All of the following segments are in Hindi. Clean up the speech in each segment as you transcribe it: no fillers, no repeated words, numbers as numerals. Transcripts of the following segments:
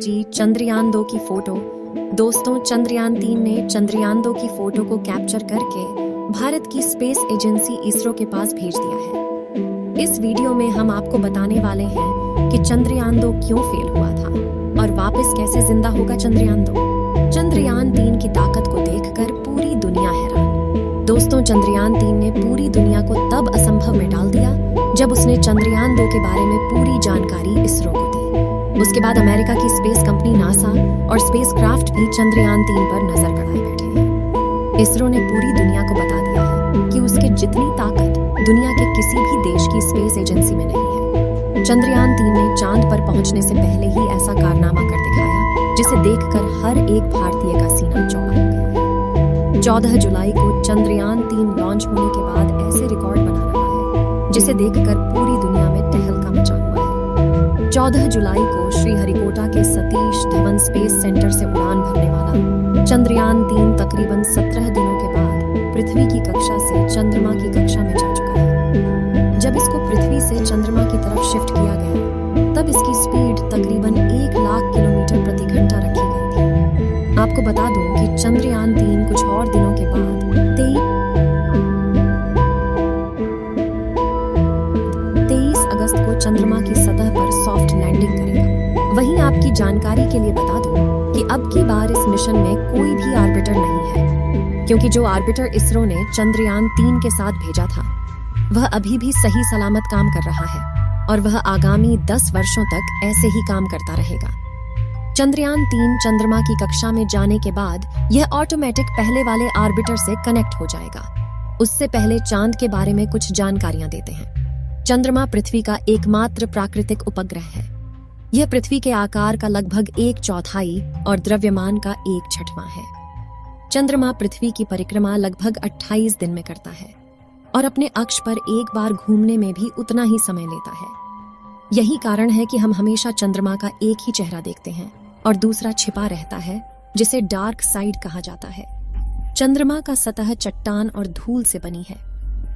जी चंद्रयान 2 की फोटो। दोस्तों, चंद्रयान 3 ने चंद्रयान 2 की फोटो को कैप्चर करके भारत की स्पेस एजेंसी इसरो के पास भेज दिया है। इस वीडियो में हम आपको बताने वाले हैं कि चंद्रयान 2 क्यों फेल हुआ था और वापस कैसे जिंदा होगा चंद्रयान 2। चंद्रयान 3 की ताकत को देखकर पूरी दुनिया हैरान। दोस्तों, चंद्रयान 3 ने पूरी दुनिया को तब असंभव में डाल दिया जब उसने चंद्रयान 2 के बारे में पूरी जानकारी इसरो को दी। उसके बाद अमेरिका की स्पेस कंपनी नासा और स्पेसक्राफ्ट भी चंद्रयान 3 पर नजर गड़ाए बैठे हैं। इसरो ने पूरी दुनिया को बता दिया है कि उसके जितनी ताकत दुनिया के किसी भी देश की स्पेस एजेंसी में नहीं है। चंद्रयान 3 ने चांद पर पहुंचने से पहले ही ऐसा कारनामा कर दिखाया जिसे देखकर हर एक भारतीय का सीना चौड़ा हो गया है। 14 जुलाई को चंद्रयान 3 लॉन्च होने के बाद ऐसे रिकॉर्ड बना रहा है जिसे देखकर पूरी दुनिया में तहलका मचा हुआ है। 14 जुलाई को श्रीहरिकोटा के सतीश धवन स्पेस सेंटर से उड़ान भरने वाला चंद्रयान 3 तकरीबन 17 दिनों के बाद पृथ्वी की कक्षा से चंद्रमा की कक्षा में जा चुका है। जब इसको पृथ्वी से चंद्रमा की तरफ शिफ्ट किया गया तब इसकी स्पीड तकरीबन 1 लाख किलोमीटर प्रति घंटा रखी गई थी। आपको बता दूं कि चंद्रयान 3 कुछ और दिनों के बाद 23 अगस्त को चंद्रमा की सतह पर सॉफ्ट लैंडिंग करेगा। वहीं आपकी जानकारी के लिए बता दूं कि अब की बार इस मिशन में कोई भी ऑर्बिटर नहीं है, क्योंकि जो ऑर्बिटर इसरो ने चंद्रयान 3 के साथ भेजा था वह अभी भी सही सलामत काम कर रहा है और वह आगामी 10 वर्षों तक ऐसे ही काम करता रहेगा। चंद्रयान 3 चंद्रमा की कक्षा में जाने के बाद यह ऑटोमेटिक पहले वाले ऑर्बिटर से कनेक्ट हो जाएगा। उससे पहले चांद के बारे में कुछ जानकारियां देते हैं। चंद्रमा पृथ्वी का एकमात्र प्राकृतिक उपग्रह है। यह पृथ्वी के आकार का लगभग 1/4 और द्रव्यमान का 1/6 है। चंद्रमा पृथ्वी की परिक्रमा लगभग 28 दिन में करता है और अपने अक्ष पर एक बार घूमने में भी उतना ही समय लेता है। यही कारण है कि हम हमेशा चंद्रमा का एक ही चेहरा देखते हैं और दूसरा छिपा रहता है, जिसे डार्क साइड कहा जाता है। चंद्रमा का सतह चट्टान और धूल से बनी है।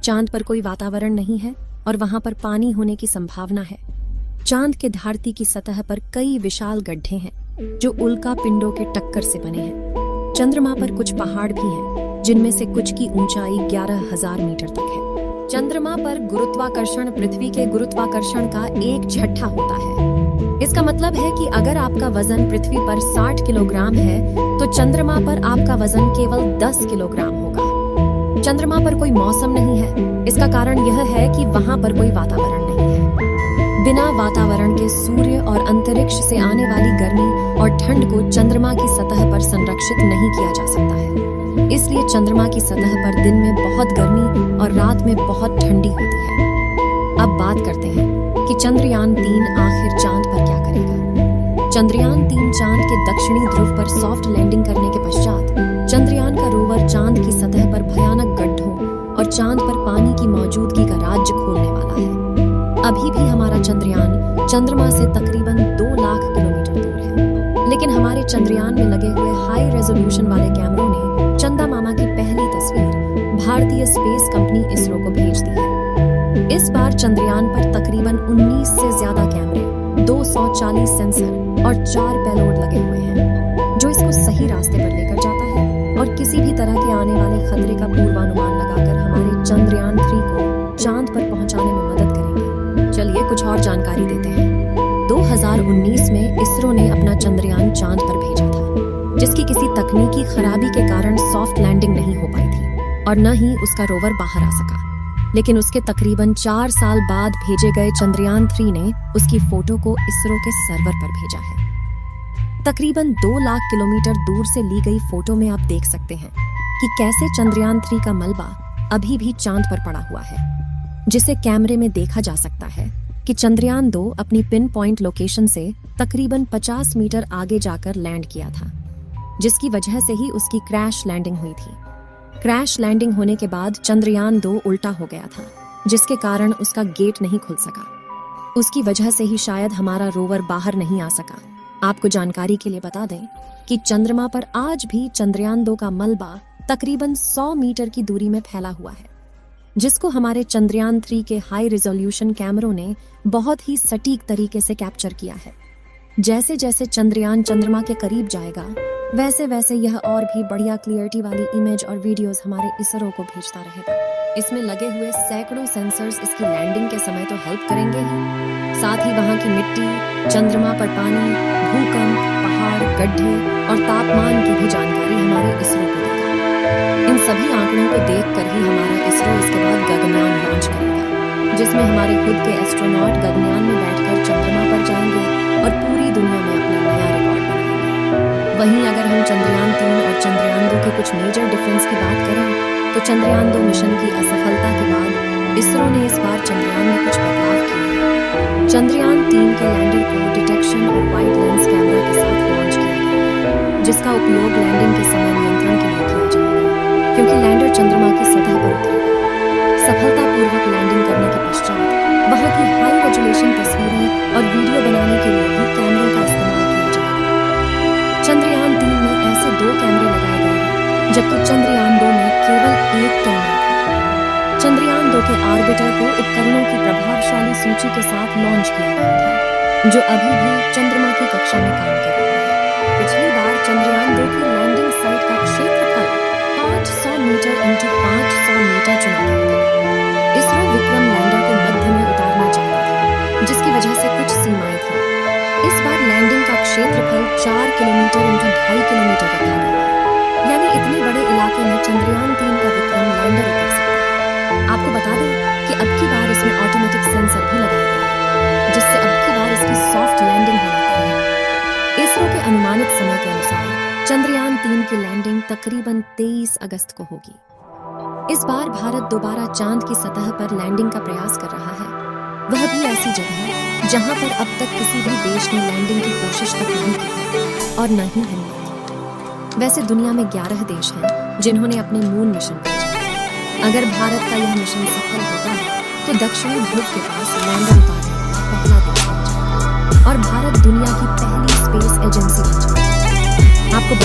चांद पर कोई वातावरण नहीं है और वहां पर पानी होने की संभावना है। चांद के धरती की सतह पर कई विशाल गड्ढे हैं जो उल्का पिंडों के टक्कर से बने हैं। चंद्रमा पर कुछ पहाड़ भी हैं जिनमें से कुछ की ऊंचाई 11,000 मीटर तक है। चंद्रमा पर गुरुत्वाकर्षण पृथ्वी के गुरुत्वाकर्षण का 1/6 होता है। इसका मतलब है कि अगर आपका वजन पृथ्वी पर 60 किलोग्राम है तो चंद्रमा पर आपका वजन केवल 10 किलोग्राम होगा। चंद्रमा पर कोई मौसम नहीं है। इसका कारण यह है कि वहां पर कोई वातावरण नहीं है। बिना वातावरण के सूर्य और अंतरिक्ष से आने वाली गर्मी और ठंड को चंद्रमा की सतह पर संरक्षित नहीं किया जा सकता है। इसलिए चंद्रमा की सतह पर दिन में बहुत गर्मी और रात में बहुत ठंडी होती है। अब बात करते हैं कि चंद्रयान 3 आखिर चांद पर क्या करेगा। चंद्रयान 3 चांद के दक्षिणी ध्रुव पर सॉफ्ट लैंडिंग करने के पश्चात चंद्रयान का रोवर चांद की सतह पर भयानक गड्ढों और चांद पर पानी की मौजूदगी का राज खोलने वाला है। अभी भी हमारा चंद्रयान चंद्रमा से तकरीबन 2 लाख किलोमीटर दूर है, लेकिन हमारे चंद्रयान में लगे हुए हाई रेजोल्यूशन वाले कैमरों ने चंदा मामा की पहली तस्वीर भारतीय स्पेस कंपनी इसरो को भेज दी है। इस बार चंद्रयान पर तकरीबन 19 से ज्यादा कैमरे, 240 सेंसर और 4 पेलोड लगे हुए हैं, जो इसको सही रास्ते पर लेकर जाता है और किसी भी तरह के आने वाले खतरे का पूर्वानुमान लगाकर हमारे चंद्रयान 3 को चांद पर पहुंचाने में मदद करेंगे। चलिए कुछ और जानकारी देते हैं। 2019 में इसरो ने अपना चंद्रयान चांद पर भेजा था, जिसकी किसी तकनीकी खराबी के कारण सॉफ्ट लैंडिंग नहीं हो पाई थी और न ही उसका रोवर बाहर आ सका। लेकिन उसके तकरीबन 4 साल बाद भेजे गए चंद्रयान 3 ने उसकी फोटो को इसरो के सर्वर पर भेजा है। तकरीबन 2 लाख किलोमीटर दूर से ली गई फोटो में आप देख सकते हैं कि कैसे चंद्रयान 3 का मलबा अभी भी चांद पर पड़ा हुआ है, जिसे कैमरे में देखा जा सकता है कि चंद्रयान 2 अपनी पिन पॉइंट लोकेशन से तकरीबन 50 मीटर आगे जाकर लैंड किया था, जिसकी वजह से ही उसकी क्रैश लैंडिंग हुई थी। क्रैश लैंडिंग होने के बाद चंद्रयान 2 उल्टा हो गया था, जिसके कारण उसका गेट नहीं खुल सका। उसकी वजह से ही शायद हमारा रोवर बाहर नहीं आ सका। आपको जानकारी के लिए बता दें कि चंद्रमा पर आज भी चंद्रयान 2 का मलबा तकरीबन 100 मीटर की दूरी में फैला हुआ है, जिसको हमारे चंद्रयान 3 के हाई रिजोल्यूशन कैमरों ने बहुत ही सटीक तरीके से कैप्चर किया है। जैसे जैसे चंद्रयान चंद्रमा के करीब जाएगा वैसे वैसे यह और भी बढ़िया क्लियरिटी वाली इमेज और वीडियोस हमारे इसरो को भेजता रहेगा। इसमें लगे हुए सैकड़ों सेंसर्स इसकी लैंडिंग के समय तो हेल्प करेंगे ही, साथ ही वहां की मिट्टी, चंद्रमा पर पानी, भूकंप, पहाड़, गड्ढे और तापमान की भी जानकारी हमारे इसरो को देगा। इन सभी आंकड़ों को देखकर ही हमारा इसरो इसके बाद गगनयान लॉन्च करेगा, जिसमें हमारे खुद के एस्ट्रोनॉट गगनयान में बैठकर चंद्रमा पर जाएंगे और पूरी दुनिया में अपना नया रिकॉर्ड बनाएंगे। वहीं अगर हम चंद्रयान 3 और चंद्रयान 2 के कुछ मेजर डिफरेंस की बात करें तो चंद्रयान 2 मिशन की असफलता के बाद इसरो ने इस बार चंद्रयान में कुछ बदलाव किए हैं। चंद्रयान 3 के लैंडर को डिटेक्शन और वाइड लेंस कैमरा के साथ लॉन्च किया गया, जिसका उपयोग लैंडिंग के समय नियंत्रण के लिए किया जाएगा, क्योंकि लैंडर चंद्रमा की सतह पर उतरेगा। सफलतापूर्वक लैंडिंग करने के पश्चात वहां की हाई रेजोल्यूशन तस्वीरें और वीडियो बनाने के लिए भी कैमरों का इस्तेमाल किया जाएगा। चंद्रयान 3 में ऐसे 2 कैमरे लगाए गए हैं, जबकि चंद्रयान 2 में केवल 1 कैमरा था। चंद्रयान 2 के ऑर्बिटर को उपकरणों की प्रभावशाली सूची के साथ लॉन्च किया गया था, जो अभी भी चंद्रमा की कक्षा में काम कर रहा है। पिछली बार चंद्रयान 2 की लैंडिंग साइट का क्षेत्रफल 500 मीटर × 500 मीटर चुना गया था। इसरो विक्रम लैंडर को मध्य में उतारना चाहता था, जिसकी वजह से कुछ सीमाएं थी। इस बार लैंडिंग का क्षेत्रफल 4 किलोमीटर × 2.5 किलोमीटर रखा गया है, यानी इतने बड़े इलाके में चंद्रयान 3 का विक्रम लैंडर उतर सकता है। आपको बता दें कि अब की बार इसमें ऑटोमेटिक सेंसर भी लगाए गए हैं, जिससे अब की बार इसकी सॉफ्ट लैंडिंग होने वाली है। इसरो के अनुमानित समय के अनुसार चंद्रयान 3 की लैंडिंग तकरीबन 23 अगस्त को होगी। इस बार भारत दोबारा चांद की सतह पर लैंडिंग का प्रयास कर रहा है, वह भी ऐसी जगह जहां पर अब तक किसी भी देश ने लैंडिंग की कोशिश तक नहीं की और न ही हिम्मत। वैसे दुनिया में 11 देश हैं जिन्होंने अपने मून मिशन भेजे। अगर भारत का यह मिशन सफल होता है तो दक्षिणी ध्रुव के पास लैंडर उतारने वाला पहला देश बन जाएगा और भारत दुनिया की पहली स्पेस एजेंसी बन जाएगा। आपको